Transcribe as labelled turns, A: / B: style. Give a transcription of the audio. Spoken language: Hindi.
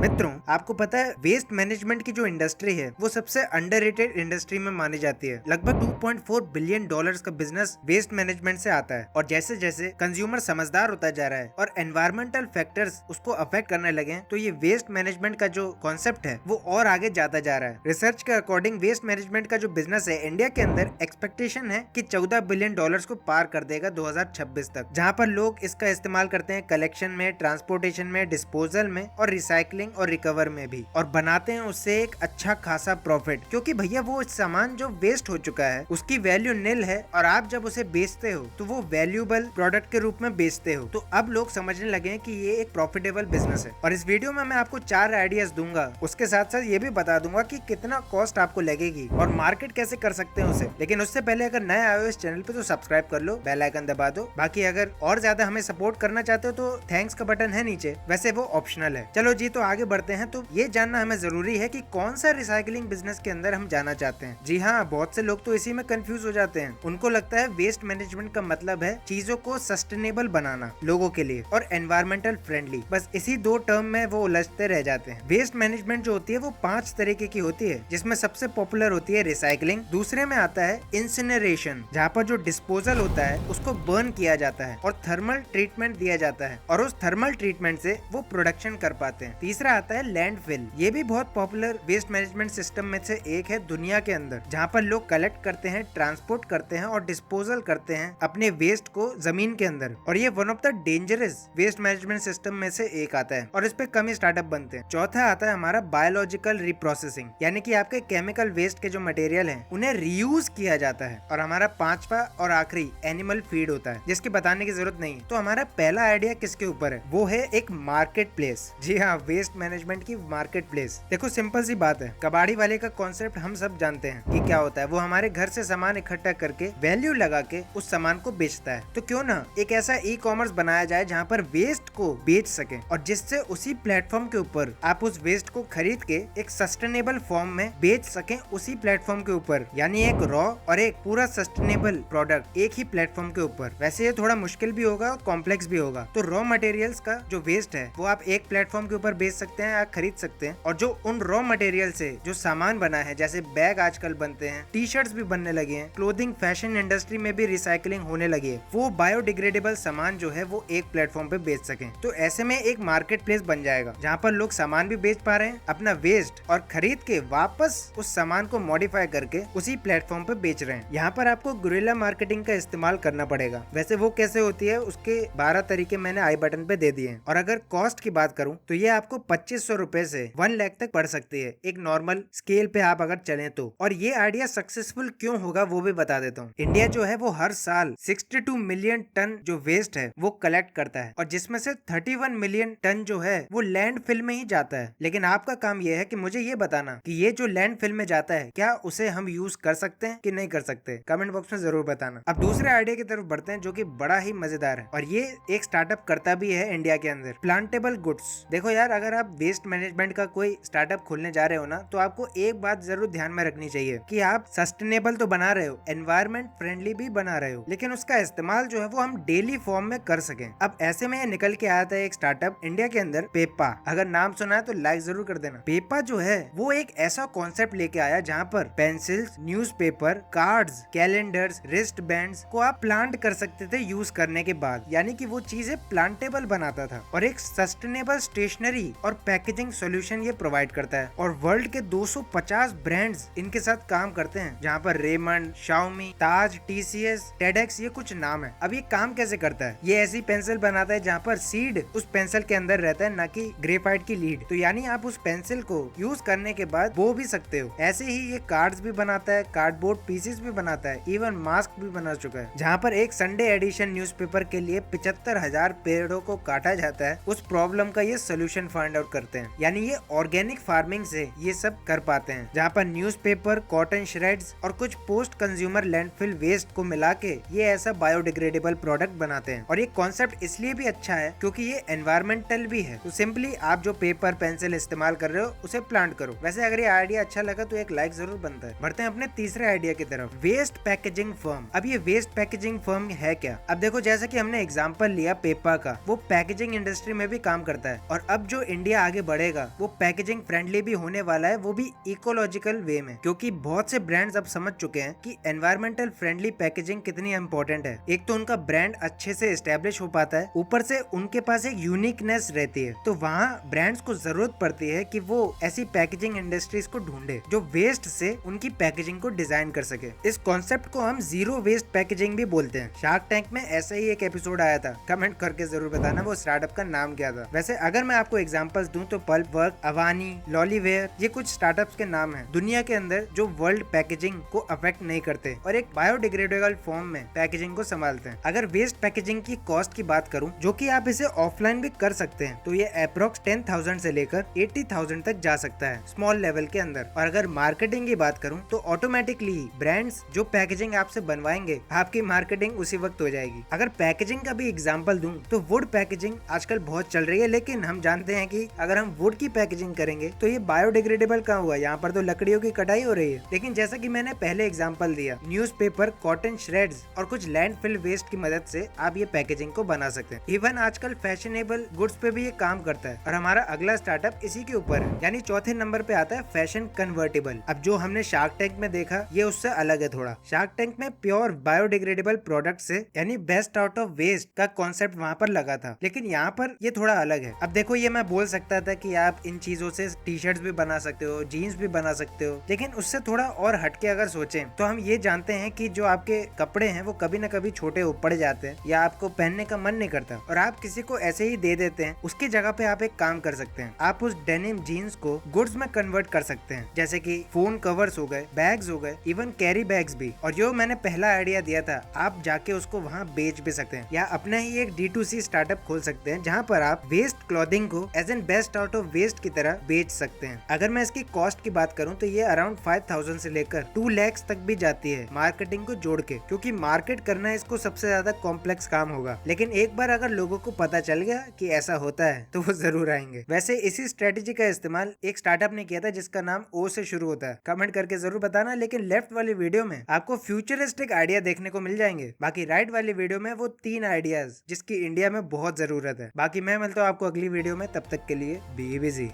A: मित्रों, आपको पता है वेस्ट मैनेजमेंट की जो इंडस्ट्री है वो सबसे अंडररेटेड इंडस्ट्री में मानी जाती है। लगभग 2.4 बिलियन डॉलर्स का बिजनेस वेस्ट मैनेजमेंट से आता है और जैसे जैसे कंज्यूमर समझदार होता जा रहा है और एनवायरमेंटल फैक्टर्स उसको अफेक्ट करने लगे तो ये वेस्ट मैनेजमेंट का जो कॉन्सेप्ट है वो और आगे जाता जा रहा है। रिसर्च के अकॉर्डिंग वेस्ट मैनेजमेंट का जो बिजनेस है इंडिया के अंदर एक्सपेक्टेशन है कि 14 बिलियन डॉलर्स को पार कर देगा 2026 तक, जहाँ पर लोग इसका इस्तेमाल करते हैं कलेक्शन में, ट्रांसपोर्टेशन में, डिस्पोजल में और रिसाइकलिंग और रिकवर में भी, और बनाते हैं उससे एक अच्छा खासा प्रॉफिट। क्योंकि भैया वो सामान जो वेस्ट हो चुका है उसकी वैल्यू निल है और आप जब उसे बेचते हो तो वो वैल्यूएबल प्रोडक्ट के रूप में बेचते हो। तो अब लोग समझने लगे हैं कि ये एक प्रॉफिटेबल बिजनेस है। और इस वीडियो में मैं आपको 4 आइडियाज दूंगा, उसके साथ साथ ये भी बता दूंगा कि कितना कॉस्ट आपको लगेगी और मार्केट कैसे कर सकते हैं उसे। लेकिन उससे पहले अगर नए आए हो इस चैनल पे तो सब्सक्राइब कर लो, बेल आइकन दबा दो। बाकी अगर और ज्यादा हमें सपोर्ट करना चाहते हो तो थैंक्स का बटन है नीचे, वैसे वो ऑप्शनल है। चलो जी, तो आगे बढ़ते हैं। तो ये जानना हमें जरूरी है कि कौन सा रिसाइकलिंग बिजनेस के अंदर हम जाना चाहते हैं। जी हाँ, बहुत से लोग तो इसी में कंफ्यूज हो जाते हैं। उनको लगता है वेस्ट मैनेजमेंट का मतलब है चीजों को सस्टेनेबल बनाना लोगों के लिए और एनवायरमेंटल फ्रेंडली। बस इसी 2 टर्म में वो उलझते रह जाते हैं। वेस्ट मैनेजमेंट जो होती है वो 5 तरीके की होती है, जिसमें सबसे पॉपुलर होती है रिसाइकलिंग। दूसरे में आता है इंसिनरेशन, जहाँ पर जो डिस्पोजल होता है उसको बर्न किया जाता है और थर्मल ट्रीटमेंट दिया जाता है और उस थर्मल ट्रीटमेंट से वो प्रोडक्शन कर पाते हैं। तीसरा आता है लैंडफिल। ये भी बहुत पॉपुलर वेस्ट मैनेजमेंट सिस्टम में से एक है दुनिया के अंदर, जहाँ पर लोग कलेक्ट करते हैं, ट्रांसपोर्ट करते हैं और डिस्पोजल करते हैं अपने वेस्ट को जमीन के अंदर। और ये one of the dangerous waste management system में से एक आता है और इस पे कम ही स्टार्टअप बनते हैं। चौथा आता है हमारा बायोलॉजिकल रिप्रोसेसिंग, यानी कि आपके केमिकल वेस्ट के जो मटेरियल हैं उन्हें रीयूज किया जाता है। और हमारा 5वां और आखिरी एनिमल फीड होता है, जिसकी बताने की जरूरत नहीं। तो हमारा पहला आइडिया किसके ऊपर है? वो है एक मार्केट प्लेस। जी हाँ, वेस्ट मैनेजमेंट की मार्केट प्लेस। देखो सिंपल सी बात है, कबाड़ी वाले का कॉन्सेप्ट हम सब जानते हैं कि क्या होता है। वो हमारे घर से सामान इकट्ठा करके वैल्यू लगा के उस सामान को बेचता है। तो क्यों ना एक ऐसा ई कॉमर्स बनाया जाए जहाँ पर वेस्ट को बेच सके और जिससे उसी प्लेटफॉर्म के ऊपर आप उस वेस्ट को खरीद के एक सस्टेनेबल फॉर्म में बेच सके उसी प्लेटफॉर्म के ऊपर, यानी एक रॉ और एक पूरा सस्टेनेबल प्रोडक्ट एक ही प्लेटफॉर्म के ऊपर। वैसे ये थोड़ा मुश्किल भी होगा और कॉम्प्लेक्स भी होगा। तो रॉ मटेरियल्स का जो वेस्ट है वो आप एक प्लेटफॉर्म के ऊपर बेच सकते हैं या खरीद सकते हैं, और जो उन रॉ मटेरियल से जो सामान बना है, जैसे बैग आजकल बनते हैं, टी शर्ट्स भी बनने लगे हैं, क्लोथिंग फैशन इंडस्ट्री में भी रिसाइकलिंग होने लगी है, वो बायोडिग्रेडेबल सामान जो है वो एक प्लेटफॉर्म पे बेच सकें। तो ऐसे में एक मार्केट प्लेस बन जाएगा जहाँ पर लोग सामान भी बेच पा रहे हैं अपना वेस्ट, और खरीद के वापस उस सामान को मॉडिफाई करके उसी प्लेटफॉर्म पे बेच रहे हैं। यहाँ पर आपको गुरिल्ला मार्केटिंग का इस्तेमाल करना पड़ेगा। वैसे वो कैसे होती है उसके 12 तरीके मैंने आई बटन पे दे दिए हैं। और अगर कॉस्ट की बात करूं तो ये आपको 2500 रुपए से 1 लाख तक पड़ सकती है, एक नॉर्मल स्केल पे आप अगर चलें तो। और ये आइडिया सक्सेसफुल क्यों होगा वो भी बता देता हूँ। इंडिया जो है वो हर साल 62 मिलियन टन जो वेस्ट है वो कलेक्ट करता है, और जिसमें से 31 मिलियन टन जो है वो लैंडफिल में ही जाता है। लेकिन आपका काम ये है कि मुझे ये बताना कि ये जो लैंडफिल में जाता है क्या उसे हम यूज कर सकते हैं कि नहीं कर सकते। कमेंट बॉक्स में जरूर बताना। अब दूसरे आइडिया की तरफ बढ़ते हैं जो कि बड़ा ही मजेदार है, और ये एक स्टार्टअप करता भी है इंडिया के अंदर, प्लांटेबल गुड्स। देखो यार, अगर आप वेस्ट मैनेजमेंट का कोई स्टार्टअप खोलने जा रहे हो ना, तो आपको एक बात जरूर ध्यान में रखनी चाहिए कि आप सस्टेनेबल तो बना रहे हो, एनवायरमेंट फ्रेंडली भी बना रहे हो, लेकिन उसका इस्तेमाल जो है वो हम डेली फॉर्म में कर सकें। अब ऐसे में निकल के आया था एक स्टार्टअप इंडिया के अंदर, पेपा। अगर नाम सुना है तो लाइक जरूर कर देना। पेपा जो है वो एक ऐसा कॉन्सेप्ट लेके आया जहाँ पर pencils, newspaper, cards, calendars, wrist bands को आप प्लांट कर सकते थे यूज करने के बाद, यानी कि वो चीजें प्लांटेबल बनाता था और एक सस्टेनेबल स्टेशनरी और पैकेजिंग सॉल्यूशन ये प्रोवाइड करता है। और वर्ल्ड के 250 ब्रांड्स इनके साथ काम करते हैं, जहाँ पर रेमंड, शाओमी, ताज, TCS, टेडेक्स, ये कुछ नाम है। अब ये काम कैसे करता है? ये ऐसी पेंसिल बनाता है जहाँ पर सीड उस पेंसिल के अंदर रहता है, ना कि ग्रेफाइट की लीड। तो यानी आप उस पेंसिल को यूज करने के बाद बो भी सकते हो। ऐसे ही ये कार्ड्स भी बनाता है, कार्डबोर्ड पीसेस भी बनाता है, इवन मास्क भी बना चुका है। जहाँ पर एक संडे एडिशन न्यूज़पेपर के लिए 75,000 पेड़ों को काटा जाता है, उस प्रॉब्लम का ये सोल्यूशन फाइंड आउट करते हैं। यानी ये ऑर्गेनिक फार्मिंग से ये सब कर पाते हैं, जहाँ पर न्यूज़पेपर, कॉटन श्रेड्स और कुछ पोस्ट कंज्यूमर लैंडफिल वेस्ट को मिला के ये ऐसा बायोडिग्रेडेबल प्रोडक्ट बनाते हैं। और ये कॉन्सेप्ट इसलिए भी अच्छा है क्योंकि ये एनवायरमेंटल भी है। तो सिंपली आप जो पेपर, पेंसिल इस्तेमाल कर रहे हो उसे प्लांट करो। वैसे अगर ये आइडिया अच्छा लगा तो एक लाइक जरूर बनता है। बढ़ते हैं अपने तीसरे आइडिया की तरफ, वेस्ट पैकेजिंग फर्म। अब ये वेस्ट पैकेजिंग फर्म है क्या? अब देखो, जैसा कि हमने एग्जांपल लिया पेपा का, वो पैकेजिंग इंडस्ट्री में भी काम करता है। और अब जो इंडिया ये आगे बढ़ेगा वो पैकेजिंग फ्रेंडली भी होने वाला है, वो भी इकोलॉजिकल वे में, क्योंकि बहुत से ब्रांड्स अब समझ चुके हैं कि एनवायरमेंटल फ्रेंडली पैकेजिंग कितनी इंपॉर्टेंट है। एक तो उनका ब्रांड अच्छे से एस्टेब्लिश हो पाता है, ऊपर से उनके पास एक यूनिकनेस रहती है। तो वहाँ ब्रांड्स को जरूरत पड़ती है कि वो ऐसी पैकेजिंग इंडस्ट्रीज को ढूंढे जो वेस्ट से उनकी पैकेजिंग को डिजाइन कर सके। इस कॉन्सेप्ट को हम जीरो वेस्ट पैकेजिंग भी बोलते हैं। शार्क टैंक में ऐसा ही एक एपिसोड आया था, कमेंट करके जरूर बताना वो स्टार्टअप का नाम क्या था। वैसे अगर मैं आपको एग्जांपल्स दूं तो पल्प वर्क, अवानी, लॉलीवेयर, ये कुछ स्टार्टअप्स के नाम हैं दुनिया के अंदर जो वर्ल्ड पैकेजिंग को अफेक्ट नहीं करते और एक बायोडिग्रेडेबल फॉर्म में पैकेजिंग को संभालते हैं। अगर वेस्ट पैकेजिंग की कॉस्ट की बात करूं, जो कि आप इसे ऑफलाइन भी कर सकते हैं, तो ये अप्रोक्स 10,000 से लेकर 80,000 तक जा सकता है स्मॉल लेवल के अंदर। और अगर मार्केटिंग की बात करूं तो ऑटोमेटिकली ब्रांड्स जो पैकेजिंग आपसे बनवाएंगे, आपकी मार्केटिंग उसी वक्त हो जाएगी। अगर पैकेजिंग का भी एग्जांपल दूं तो वुड पैकेजिंग आजकल बहुत चल रही है, लेकिन हम जानते हैं कि अगर हम वुड की पैकेजिंग करेंगे तो ये बायोडिग्रेडेबल कहाँ हुआ, यहाँ पर तो लकड़ियों की कटाई हो रही है। लेकिन जैसा कि मैंने पहले एग्जांपल दिया, न्यूज़पेपर, कॉटन श्रेड्स और कुछ लैंडफिल वेस्ट की मदद से आप ये पैकेजिंग को बना सकते हैं। इवन आजकल फैशनेबल गुड्स पे भी ये काम करता है और हमारा अगला स्टार्टअप इसी के ऊपर है, यानी चौथे नंबर पे आता है फैशन कन्वर्टेबल। अब जो हमने शार्क टैंक में देखा ये उससे अलग है थोड़ा। शार्क टैंक में प्योर बायोडिग्रेडेबल प्रोडक्ट से यानी बेस्ट आउट ऑफ वेस्ट का कॉन्सेप्ट वहाँ पर लगा था, लेकिन यहाँ पर ये थोड़ा अलग है। अब देखो, ये मैं बोल सकता था कि आप इन चीजों से टी शर्ट्स भी बना सकते हो, जीन्स भी बना सकते हो, लेकिन उससे थोड़ा और हटके अगर सोचें तो हम ये जानते हैं कि जो आपके कपड़े हैं वो कभी न कभी छोटे पड़ जाते हैं या आपको पहनने का मन नहीं करता और आप किसी को ऐसे ही दे देते हैं। उसकी जगह पे आप एक काम कर सकते हैं, आप उस डेनिम जीन्स को गुड्स में कन्वर्ट कर सकते हैं, जैसे कि फोन कवर्स हो गए, बैग्स हो गए, इवन कैरी बैग्स भी। और जो मैंने पहला आइडिया दिया था, आप जाके उसको वहाँ बेच भी सकते हैं या अपना ही एक D2C स्टार्टअप खोल सकते हैं जहाँ पर आप वेस्ट क्लॉथिंग को as an best out of waste की तरह बेच सकते हैं। अगर मैं इसकी कॉस्ट की बात करूँ तो ये अराउंड 5,000 से लेकर 2 lakhs तक भी जाती है मार्केटिंग को जोड़ के, क्योंकि मार्केट करना इसको सबसे ज्यादा कॉम्प्लेक्स काम होगा। लेकिन एक बार अगर लोगों को पता चल गया कि ऐसा होता है तो वो जरूर आएंगे। वैसे इसी स्ट्रेटेजी का इस्तेमाल एक स्टार्टअप ने किया था जिसका नाम O से शुरू होता है, कमेंट करके जरूर बताना। लेकिन लेफ्ट वाली वीडियो में आपको फ्यूचरिस्टिक आइडिया देखने को मिल जाएंगे, बाकी राइट वाली वीडियो में वो 3 आइडियाज जिसकी इंडिया में बहुत जरूरत है। बाकी मैं मिलता हूँ आपको अगली वीडियो में, तब तक के लिए बी बिजी।